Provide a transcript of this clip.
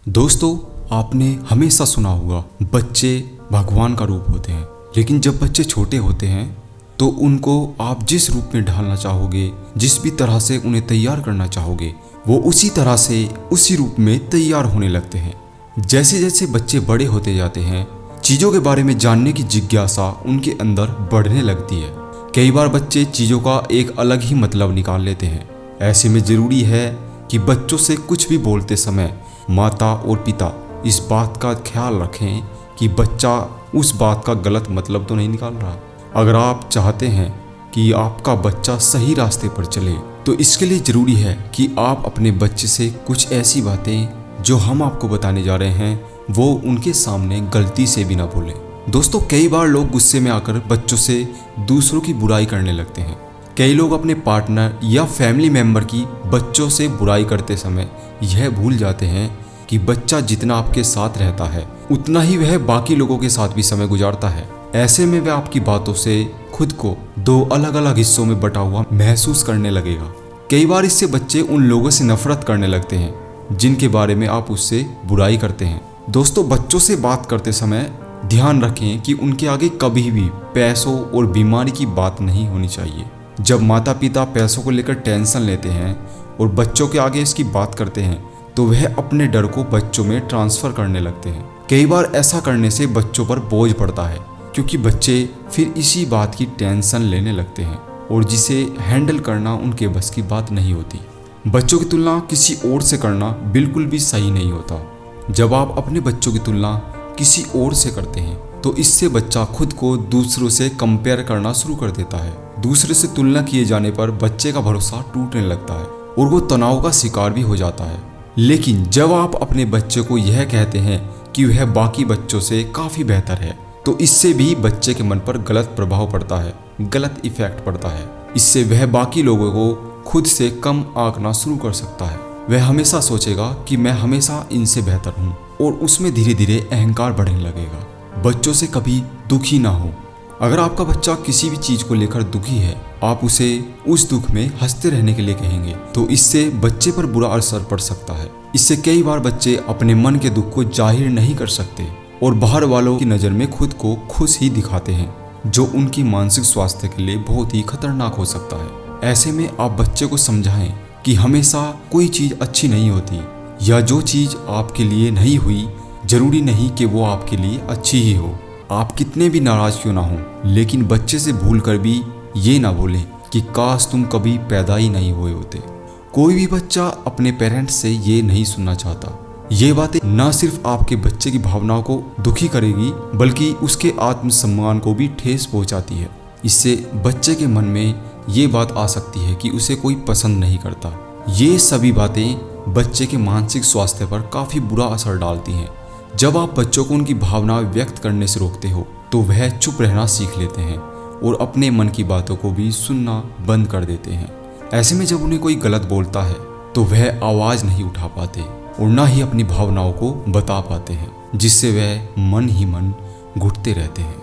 दोस्तों, आपने हमेशा सुना होगा बच्चे भगवान का रूप होते हैं। लेकिन जब बच्चे छोटे होते हैं तो उनको आप जिस रूप में ढालना चाहोगे, जिस भी तरह से उन्हें तैयार करना चाहोगे, वो उसी तरह से उसी रूप में तैयार होने लगते हैं। जैसे जैसे बच्चे बड़े होते जाते हैं, चीज़ों के बारे में जानने की जिज्ञासा उनके अंदर बढ़ने लगती है। कई बार बच्चे चीज़ों का एक अलग ही मतलब निकाल लेते हैं। ऐसे में ज़रूरी है कि बच्चों से कुछ भी बोलते समय माता और पिता इस बात का ख्याल रखें कि बच्चा उस बात का गलत मतलब तो नहीं निकाल रहा। अगर आप चाहते हैं कि आपका बच्चा सही रास्ते पर चले तो इसके लिए ज़रूरी है कि आप अपने बच्चे से कुछ ऐसी बातें जो हम आपको बताने जा रहे हैं वो उनके सामने गलती से भी ना बोलें। दोस्तों, कई बार लोग गुस्से में आकर बच्चों से दूसरों की बुराई करने लगते हैं। कई लोग अपने पार्टनर या फैमिली मेंबर की बच्चों से बुराई करते समय यह भूल जाते हैं कि बच्चा जितना आपके साथ रहता है उतना ही वह बाकी लोगों के साथ भी समय गुजारता है। ऐसे में वह आपकी बातों से खुद को दो अलग अलग हिस्सों में बटा हुआ महसूस करने लगेगा। कई बार इससे बच्चे उन लोगों से नफरत करने लगते हैं जिनके बारे में आप उससे बुराई करते हैं। दोस्तों, बच्चों से बात करते समय ध्यान रखें कि उनके आगे कभी भी पैसों और बीमारी की बात नहीं होनी चाहिए। जब माता पिता पैसों को लेकर टेंशन लेते हैं और बच्चों के आगे इसकी बात करते हैं तो वह अपने डर को बच्चों में ट्रांसफ़र करने लगते हैं। कई बार ऐसा करने से बच्चों पर बोझ पड़ता है क्योंकि बच्चे फिर इसी बात की टेंशन लेने लगते हैं और जिसे हैंडल करना उनके बस की बात नहीं होती। बच्चों की तुलना किसी और से करना बिल्कुल भी सही नहीं होता। जब आप अपने बच्चों की तुलना किसी और से करते हैं तो इससे बच्चा खुद को दूसरों से कंपेयर करना शुरू कर देता है। दूसरे से तुलना किए जाने पर बच्चे का भरोसा टूटने लगता है और वो तनाव का शिकार भी हो जाता है। लेकिन जब आप अपने बच्चे को यह कहते हैं कि वह बाकी बच्चों से काफ़ी बेहतर है तो इससे भी बच्चे के मन पर गलत प्रभाव पड़ता है, गलत इफेक्ट पड़ता है। इससे वह बाकी लोगों को खुद से कम आंकना शुरू कर सकता है। वह हमेशा सोचेगा कि मैं हमेशा इनसे बेहतर हूँ और उसमें धीरे धीरे अहंकार बढ़ने लगेगा। बच्चों से कभी दुखी ना हो। अगर आपका बच्चा किसी भी चीज़ को लेकर दुखी है, आप उसे उस दुख में हंसते रहने के लिए कहेंगे तो इससे बच्चे पर बुरा असर पड़ सकता है। इससे कई बार बच्चे अपने मन के दुख को जाहिर नहीं कर सकते और बाहर वालों की नज़र में खुद को खुश ही दिखाते हैं, जो उनकी मानसिक स्वास्थ्य के लिए बहुत ही खतरनाक हो सकता है। ऐसे में आप बच्चे को समझाएं कि हमेशा कोई चीज़ अच्छी नहीं होती या जो चीज़ आपके लिए नहीं हुई जरूरी नहीं कि वो आपके लिए अच्छी ही हो। आप कितने भी नाराज क्यों ना हो, लेकिन बच्चे से भूल कर भी ये ना बोलें कि काश तुम कभी पैदा ही नहीं हुए होते। कोई भी बच्चा अपने पेरेंट्स से ये नहीं सुनना चाहता। ये बातें ना सिर्फ आपके बच्चे की भावनाओं को दुखी करेगी बल्कि उसके आत्मसम्मान को भी ठेस पहुंचाती है। इससे बच्चे के मन में ये बात आ सकती है कि उसे कोई पसंद नहीं करता। ये सभी बातें बच्चे के मानसिक स्वास्थ्य पर काफ़ी बुरा असर डालती हैं। जब आप बच्चों को उनकी भावनाएं व्यक्त करने से रोकते हो तो वह चुप रहना सीख लेते हैं और अपने मन की बातों को भी सुनना बंद कर देते हैं। ऐसे में जब उन्हें कोई गलत बोलता है तो वह आवाज़ नहीं उठा पाते और ना ही अपनी भावनाओं को बता पाते हैं, जिससे वह मन ही मन घुटते रहते हैं।